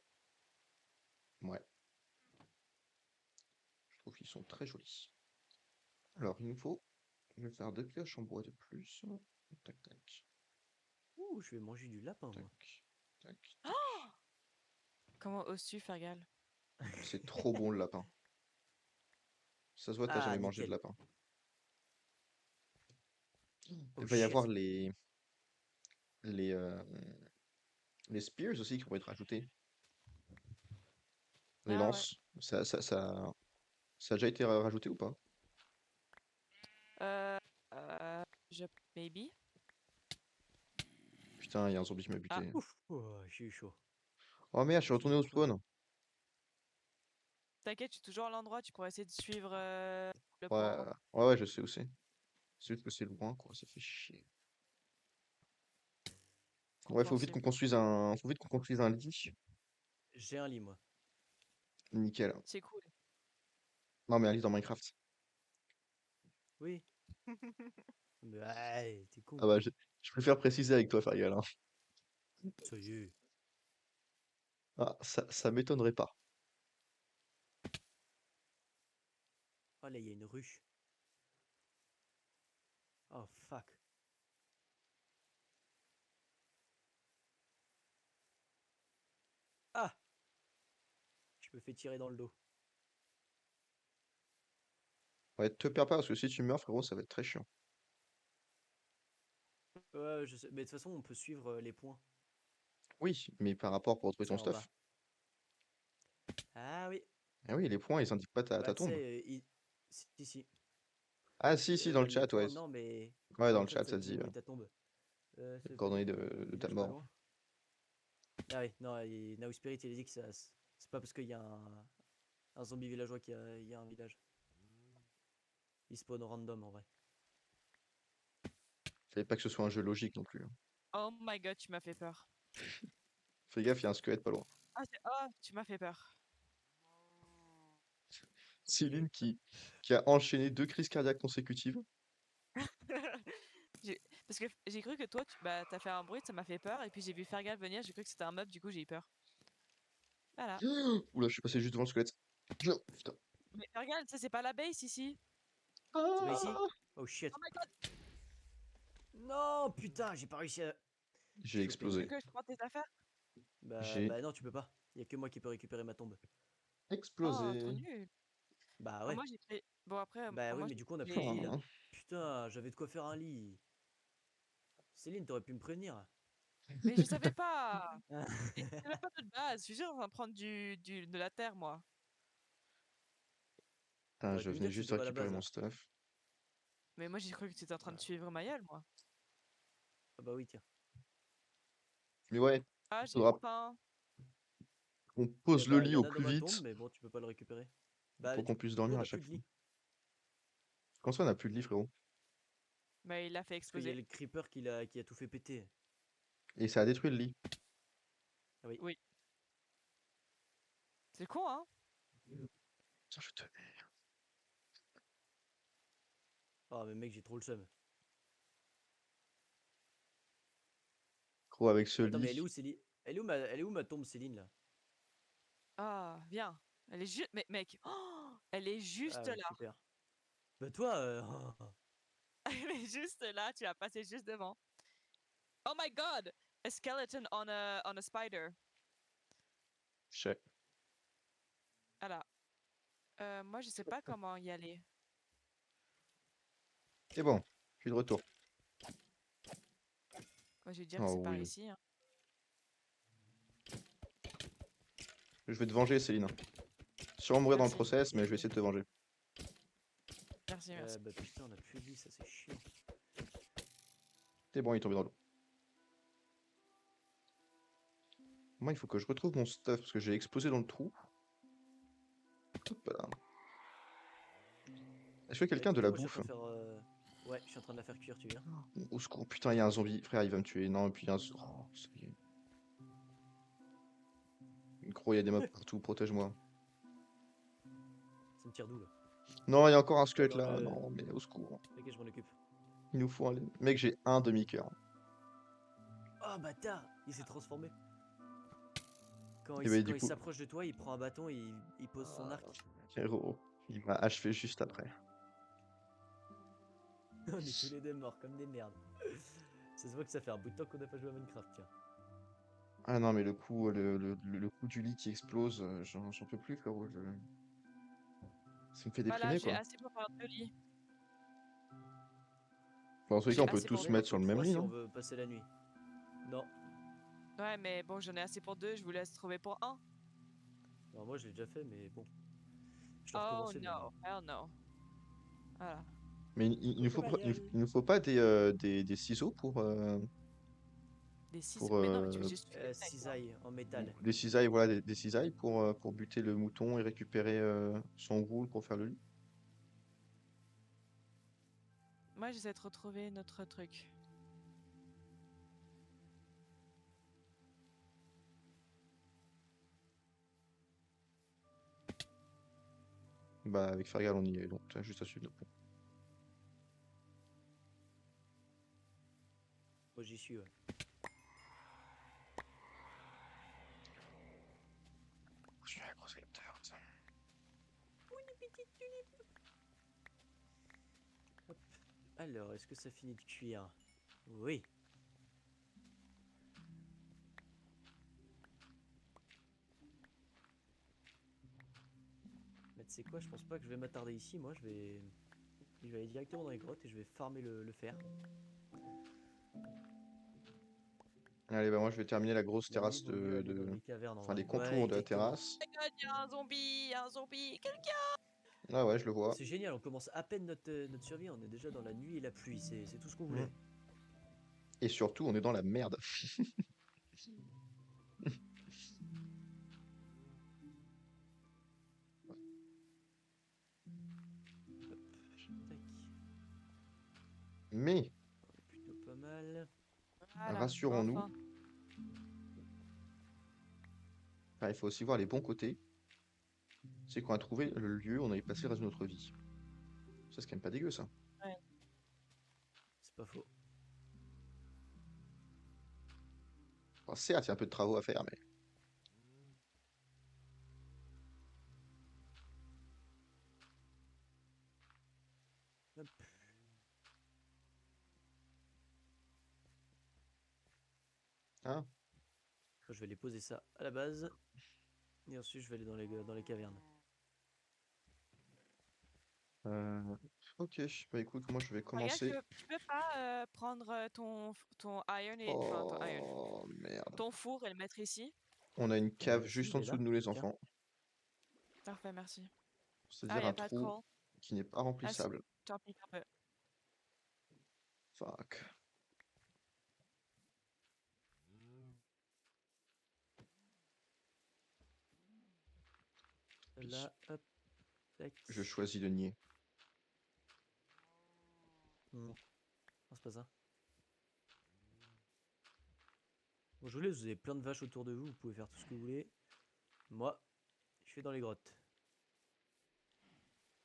Ouais, je trouve qu'ils sont très jolis. Alors, il nous faut, je vais faire 2 pioches en bois de plus. Tac, tac, Ouh, je vais manger du lapin moi. tac, tac, tac. Comment oses-tu, Fergal? C'est trop bon le lapin. Ça se voit, t'as Ah jamais mangé de nickel. lapin. Oh Il va y avoir shit. les, euh, les spears aussi qui vont être ajoutés. Les Ah ouais. lances. Ça a déjà été rajouté ou pas? Euh, je maybe. Putain, il y a un zombie qui m'a Ah. buté. Ouf. Oh, j'ai eu chaud. Oh merde, je suis retourné au Figure-toi. spawn. T'inquiète, je suis toujours à l'endroit, tu pourrais essayer de suivre le Ouais, point. ouais, je sais où c'est. C'est juste que c'est loin, quoi, ça fait chier. Ouais, faut vite qu'on Compréhensible. construise faut vite qu'on construise un lit. J'ai un lit moi. Nickel. C'est cool. Non, mais un lit dans Minecraft. Oui. Mais ouais, t'es con Ah bah, quoi. je préfère préciser avec toi, Farial, hein. Ça y est. Ah, ça m'étonnerait pas. Oh là, il y a une ruche. Oh fuck. Ah! Je me fais tirer dans le dos. Ouais, te perds pas, parce que si tu meurs, frérot, ça va être très chiant. Ouais, je sais. Mais de toute façon, on peut suivre les points. Oui, mais par rapport pour retrouver C'est ton en bas. stuff. Ah oui. Ah oui, les points, ils indiquent pas ta Bah tu tombe. sais, si si. Ah si, dans le Les chat, ouais. points, non, mais Ouais, dans dans le le chat, chat, ça ça te dit dit où est ta tombe. les C'est pas coordonnées du de ta village pas mort. loin. Ah oui, non, Now Spirit, il a dit que ça. C'est pas parce qu'il y a un zombie villageois il y a un village. Il spawn random en vrai. Fallait pas que ce soit un jeu logique non plus, hein. Oh my God, tu m'as fait peur. Fais gaffe, il y a un squelette pas loin. Oh, tu m'as fait peur. Céline qui a enchaîné 2 crises cardiaques consécutives. Parce que j'ai cru que toi, t'as fait un bruit, ça m'a fait peur. Et puis j'ai vu Fergal venir, j'ai cru que c'était un mob, du coup j'ai eu peur. Voilà. Oula, je suis passé juste devant le squelette. Putain. Mais Fergal, ça c'est pas la base ici. C'est pas ici? Ah, Oh shit. Oh my God, Non, putain, j'ai pas réussi à j'ai choper tu veux explosé. mon. que je prends tes affaires? J'ai Bah non, tu peux pas. Y a que moi qui peux récupérer ma tombe. Oh, trop explosé. nul. Bah Oh, ouais. moi j'ai pris. Bon après, Bah oui, moi mais du coup, on a plus de lit là. Ah. Putain, j'avais de quoi faire un lit. Céline, t'aurais pu me prévenir. Mais je savais pas. Et c'est même pas notre base. Je suis sûr, on va prendre de la terre, moi. Putain, T'aurais je pu me venais dire que juste c'était pas la récupérer base, mon hein. stuff. Mais moi j'ai cru que tu étais en train de suivre Mayal, moi. Ah bah oui, tiens. Mais ouais, Ah, j'ai faudra faim. qu'on Eh pose le bah, il lit y au en a dans plus ma tombe, vite mais bon, tu peux pas le récupérer. Bah, pour qu'on puisse du coup, dormir on à a plus chaque de fois. lit. Comment ça, on a plus de lit, frérot? Mais il l'a fait Parce qu'il y a exploser. le creeper qui a tout fait péter. Et ça a détruit le lit. Ah oui. Oui. C'est con, hein? Putain, je te... Oh mais mec, j'ai trop le seum. Gros, avec ce Attends, mais elle est lit. où Céline? Elle est où ma tombe Céline là? Ah, viens. Elle est juste... Mais mec, oh, elle est Ah juste ouais, là. super. Bah toi, Elle est juste là, tu as passé juste devant. Oh my god! A skeleton on a spider. Check. Alors, moi je sais pas comment y aller. Et bon, je suis de retour. Moi, je vais dire que Oh c'est par oui. ici, hein. Je vais te venger, Céline. Sûrement mourir dans le Merci. process, mais je vais essayer de te venger. Merci, merci. bah putain, on a plus de lit, ça c'est chiant. C'est bon, il est tombé dans l'eau. Moi, il faut que je retrouve mon stuff parce que j'ai explosé dans le trou. Hop là. Est-ce que quelqu'un a de Écoutez, la moi je suis en bouffe? train de faire. Ouais, je suis en train de la faire cuire, tu viens. Au secours, putain, il y a un zombie. Frère, il va me tuer. Non, et puis il y a un... Oh, ça y est. Gros, il y a des mobs partout, protège-moi. Ça me tire d'où là? Non, il y a encore un squelette Dans là. le. Non, mais au secours. Ok, je m'en occupe. Il nous faut un... Mec, j'ai un demi-cœur. Oh bâtard! Il s'est transformé. Quand Et bah, quand du il coup, s'approche de toi, il prend un bâton et il pose son arc. héros, il m'a achevé juste après. On est tous les deux morts comme des merdes. Ça se voit que ça fait un bout de temps qu'on n'a pas joué à Minecraft, tiens. Ah non, mais le coup, le coup du lit qui explose, j'en peux plus, frérot. Ça me fait Voilà, déprimer, j'ai quoi. assez pour faire 2 lits. Enfin, dans tous les cas, J'ai on peut assez On pour tous est se deux. mettre bientôt sur le même 3 lit, si on non? veut passer la nuit. Non. Ouais, mais bon, j'en ai assez pour 2, je vous laisse trouver pour 1. Alors moi je l'ai déjà fait, mais bon. Je dois Oh recommencer demain. no, hell no. Voilà. Mais il nous faut, il nous faut pas des ciseaux Des 6. pour Mais non, mais tu veux juste tuer le mec, hein. Cisaille en métal. des cisailles, voilà, des cisailles pour buter le mouton et récupérer son wool pour faire le lit. Moi, j'essaie de retrouver notre truc. Bah, avec Fergal, on y est, donc t'as juste à suivre. Moi j'y suis, ouais. Je suis un gros électeur, ça. Hop. Alors, est-ce que ça finit de cuire? Oui. Mais tu sais quoi, je pense pas que je vais m'attarder ici. Moi, je vais aller directement dans les grottes et je vais farmer le fer. Allez, bah moi je vais terminer la grosse Mais oui, terrasse vaut mieux aller dans les cavernes en Enfin, vrai. les Ouais, contours de la exactement. terrasse. Oh my god, y a un zombie, y a un zombie. Ah ouais, je le vois. C'est génial, on commence à peine notre survie, on est déjà dans la nuit et la pluie, c'est tout ce qu'on Mm. voulait. Et surtout, on est dans la merde. Tac. Mais, On est plutôt pas mal. Voilà, rassurons-nous, enfin. il faut aussi voir les bons côtés. C'est qu'on a trouvé le lieu où on avait passé le reste de notre vie. Ça, c'est quand même pas dégueu, ça. Ouais. C'est pas faux. Enfin, certes, il y a un peu de travaux à faire, mais... Hop. Hein? Je vais les poser ça à la base. Et ensuite je vais aller dans les cavernes. Ok, bah écoute, moi je vais Regarde, commencer. tu peux pas prendre ton iron et... Enfin, ton iron. Oh, merde. Ton four et le mettre ici? On a une cave Si, juste il en est dessous là. de nous, les Tiens. enfants. Parfait, merci. Ah, C'est-à-dire y a un pas de trou coal. qui n'est pas Ah si, remplissable. j'en pique un peu. Fuck. Là, hop, tac. Je choisis de nier. Non, c'est pas ça. Bon, je vous laisse, vous avez plein de vaches autour de vous, vous pouvez faire tout ce que vous voulez. Moi, je vais dans les grottes.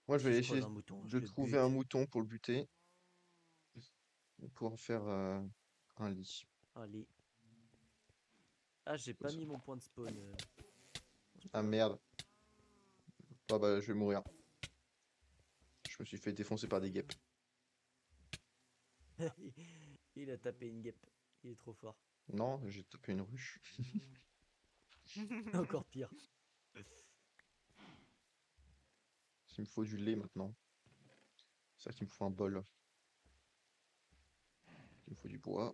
Moi, je Si vais je croise essayer un mouton, de je le trouver un bute. mouton pour le buter, pour en faire un lit. Allez. Ah, j'ai C'est pas ça. mis mon point de spawn. Bon, c'est pas Ah grave. merde. Ah bah, je vais mourir. Je me suis fait défoncer par des guêpes. Il a tapé une guêpe. Il est trop fort. Non, j'ai tapé une ruche. Encore pire. Il me faut du lait maintenant. C'est ça qu'il me faut un bol. Il me faut du bois.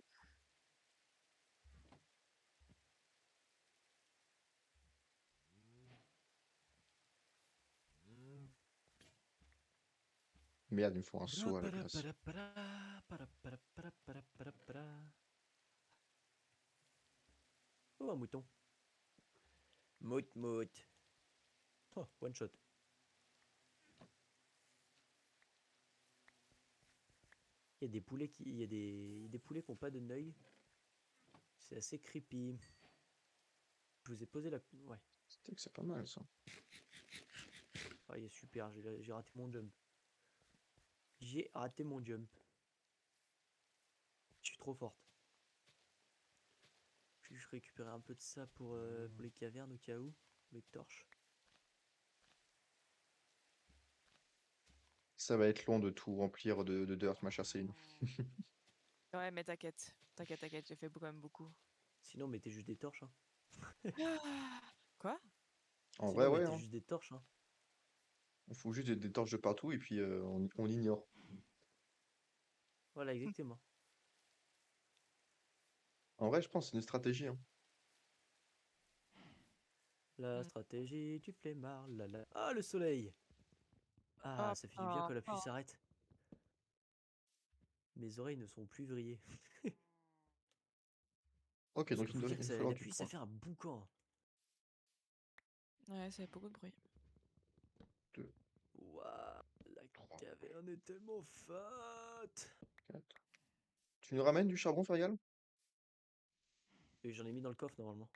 Merde, il me faut un seau à la place. Oh, un mouton. Mout mout. Oh, one shot. Il y a des poulets qui, il y a des poulets qui n'ont pas de neuil. C'est assez creepy. Je vous ai posé la. Ouais. C'était que c'est pas mal ça. Ah, il est super. J'ai raté mon jump. J'ai raté mon jump. Je suis trop forte. Puis je récupérais un peu de ça pour les cavernes au cas où. Les torches. Ça va être long de tout remplir de dirt, ma chère Céline. Ouais, mais t'inquiète. T'inquiète, t'inquiète, j'ai fait quand même beaucoup. Sinon, mettez juste des torches. Hein. Quoi? En vrai, Sinon, ouais, mettez hein. juste des torches. Hein. On fout juste des torches de partout et puis on ignore. Voilà, exactement. En vrai, je pense que c'est une stratégie, hein. La stratégie du flemmard. Ah, le soleil. Ah, Oh, ça fait du bien oh, quand la pluie oh. s'arrête. Mes oreilles ne sont plus vrillées. Ok, Parce donc que il faut me, dire il que me falloir la du pluie, ça bois. fait un boucan. Ouais, ça fait beaucoup de bruit. 2, Waouh, la 3, caverne est tellement fat. 4. Tu nous ramènes du charbon, Ferial? Et j'en ai mis dans le coffre normalement.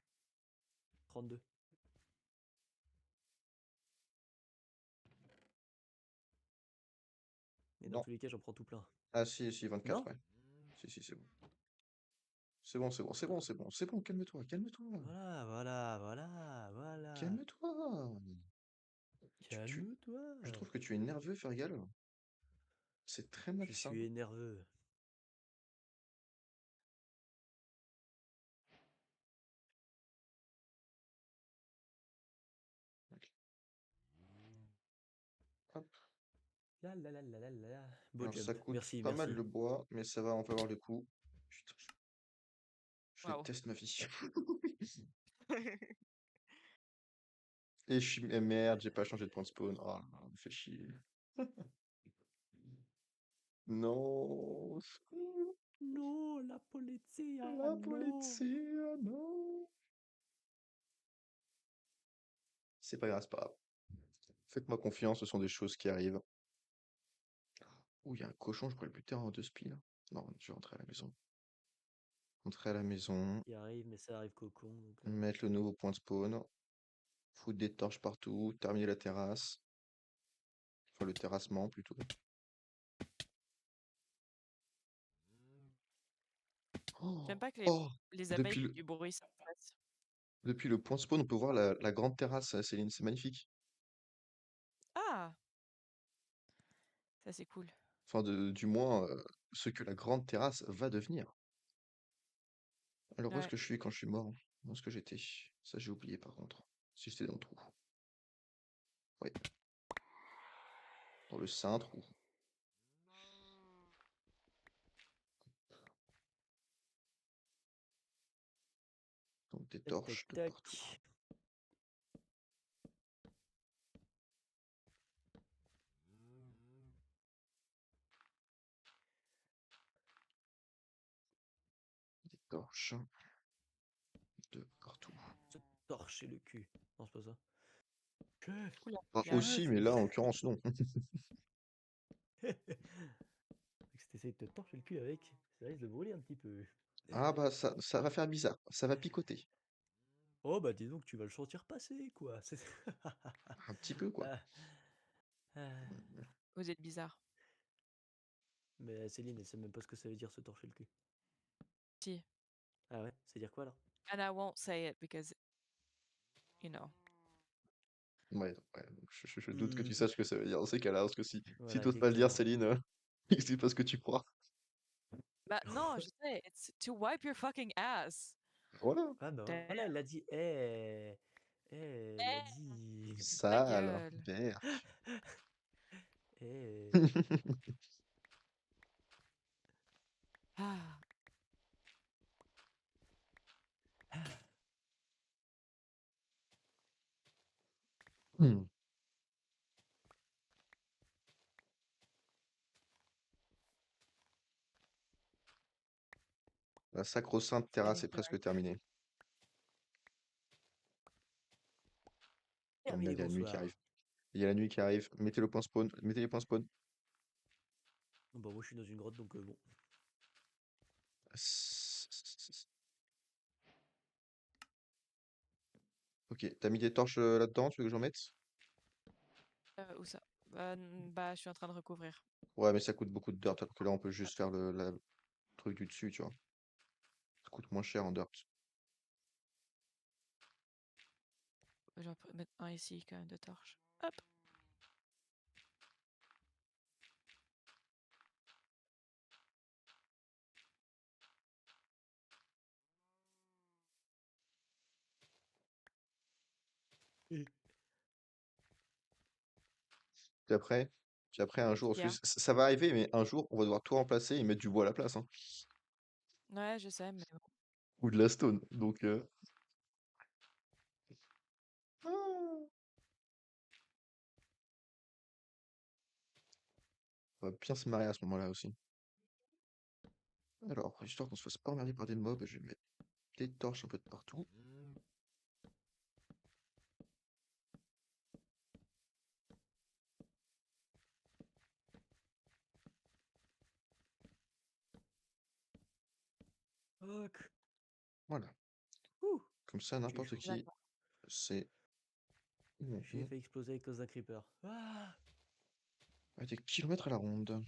32. Et dans Non. tous les cas, j'en prends tout plein. Ah si, 24, Non? ouais. Si, c'est bon. C'est bon, c'est bon, c'est bon, c'est bon, c'est bon, calme-toi, calme-toi. Voilà. Calme-toi. Tu... Calme-toi. Je trouve que tu es nerveux, Ferial. C'est très Je malsain. suis nerveux. Ok. Hop. La. Beau Alors ça jump. coûte Merci, pas mal merci. le bois, mais ça va en valoir le coup. Putain, je Waouh. déteste ma vie. Et je suis... eh, merde, j'ai pas changé de point de spawn. Oh, ça me fait chier. Non. Non, la polizia, La non. polizia, non. C'est pas grave, c'est pas grave. Faites-moi confiance, ce sont des choses qui arrivent. Ouh, il y a un cochon, je pourrais le buter en 2 spies, là. Non, je vais rentrer à la maison. Rentrer à la maison, Il arrive, mais ça arrive qu'au con. Donc, mettre le nouveau point de spawn, foutre des torches partout, terminer la terrasse. Enfin, le terrassement, plutôt. J'aime Oh, pas que oh, les abeilles depuis font le, du bruit, ça me stresse. depuis le point de spawn, on peut voir la grande terrasse, Céline, c'est magnifique. Ah! Ça, c'est cool. Enfin, du moins, ce que la grande terrasse va devenir. Alors, où est-ce Ouais. que je suis quand je suis mort? Où est-ce que j'étais? Ça, j'ai oublié, par contre. Si j'étais dans le trou. Ouais, dans le saint trou. Donc, des tac, tac, torches de tac. partout. Des torches de partout. Se torcher le cul. Non, c'est pas ça. Chef, Bah, Il y a un aussi, chef. mais là, en l'occurrence, non. C'était essayer de te torcher le cul avec, ça risque de brûler un petit peu. Ah bah ça va faire bizarre, ça va picoter. Oh bah dis donc, tu vas le sentir passer, quoi. Un petit peu quoi. Ah, ah. Vous êtes bizarre. Mais Céline, elle sait même pas ce que ça veut dire se torcher le cul. Si. Ah ouais, c'est dire quoi alors? And I won't say it because, you know. Ouais, donc je doute que tu Mhm. saches ce que ça veut dire dans ces cas-là, parce que si Voilà, t'oses pas le dire, effectivement. Céline, c'est pas ce que tu crois. Bah non, je sais, it's to wipe your fucking ass. Voilà. Ah bah Damn. voilà, elle a dit, elle a dit, Ta Sale, gueule. berk. eh. Ah. Hmm. La sacro-sainte terrasse est presque terminée. Là, Terminé, il y a la nuit qui bonsoir. arrive. Il y a la nuit qui arrive. Mettez le point spawn. Mettez les points spawn. Bon, moi je suis dans une grotte donc bon. Ok, t'as mis des torches là-dedans, tu veux que j'en mette? Où ça? Bah, je suis en train de recouvrir. Ouais, mais ça coûte beaucoup de dirt, alors que là, on peut juste faire le truc du dessus, tu vois. Ça coûte moins cher en dirt. Je vais en mettre un ici quand même de torches. Hop. Puis après, un jour, Qu'il y a. ça va arriver, mais un jour, on va devoir tout remplacer et mettre du bois à la place, hein. Ouais, je sais, mais bon. Ou de la stone. Donc, ah, on va bien se marrer à ce moment-là aussi. Alors, histoire qu'on se fasse pas emmerder par des mobs, je vais mettre des torches un peu de partout. Fuck. Voilà. Ouh, Comme ça, j'ai eu n'importe chaud. qui D'accord. sait où on J'ai est. fait exploser à cause d'un creeper. Ah. À des kilomètres à la ronde.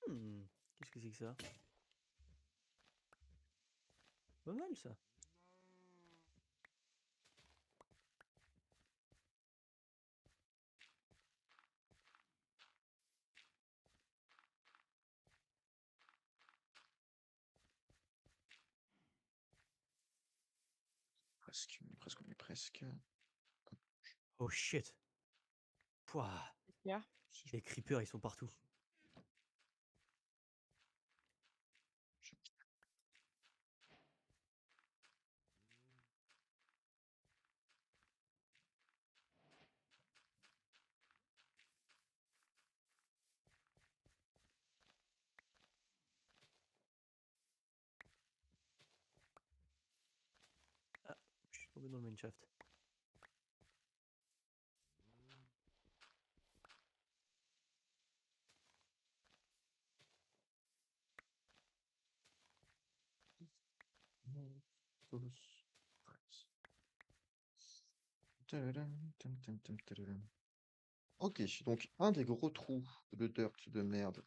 Qu'est-ce que c'est que ça? Pas mal ça. Presque. Oh shit. Pouah. Qu'est-ce qu'il y a? Si je- Les creepers ils sont partout. je- Ah, je suis tombé dans le mineshaft. Tous. Tadadam, tam, tam, tam, tadadam. Ok, donc un des gros trous de dirt de merde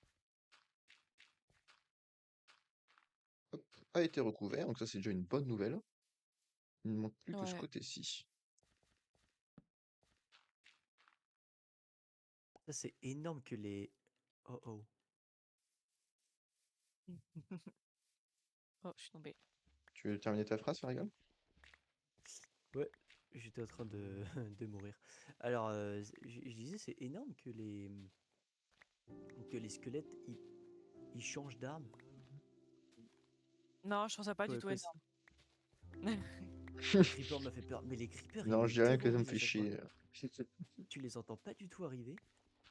hop, a été recouvert, donc ça c'est déjà une bonne nouvelle. Il ne manque plus que ce Ouais. côté-ci. Ça c'est énorme que les... Oh oh. Oh, je suis tombée. Tu veux terminer ta phrase, Farigal? Ouais, j'étais en train de, de mourir. Alors, je disais, c'est énorme que les squelettes, ils changent d'arme. Non, je trouve ça pas du tout Que énorme. le creeper m'a fait peur. Mais les creepers, ils Non, me je dis rien que ça me terrorisent à fait chaque fois. chier. Tu les entends pas du tout arriver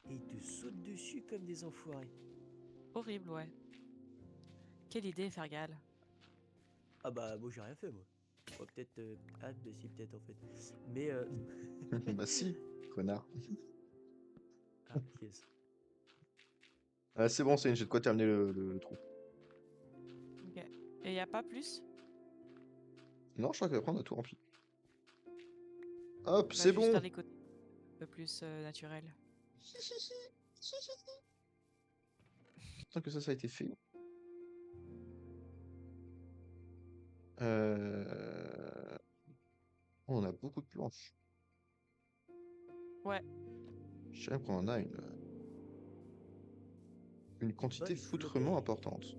et ils te sautent dessus comme des enfoirés. Horrible, ouais. Quelle idée, Fergal. Ah bah, moi j'ai rien fait, moi. Oh, peut-être. Ah, bah si, peut-être en fait. Mais. Bah si, connard. Ah, yes. C'est bon, c'est j'ai de quoi terminer le trou. Ok. Et y a pas plus? Non, je crois qu'après on a tout rempli. Hop, Bah, c'est juste faire bon. les côtés un peu plus naturels. Tant que ça a été fait. Euh... On a beaucoup de planches. Ouais. Je dirais qu'on en a une quantité Bonne foutrement flopée. importante.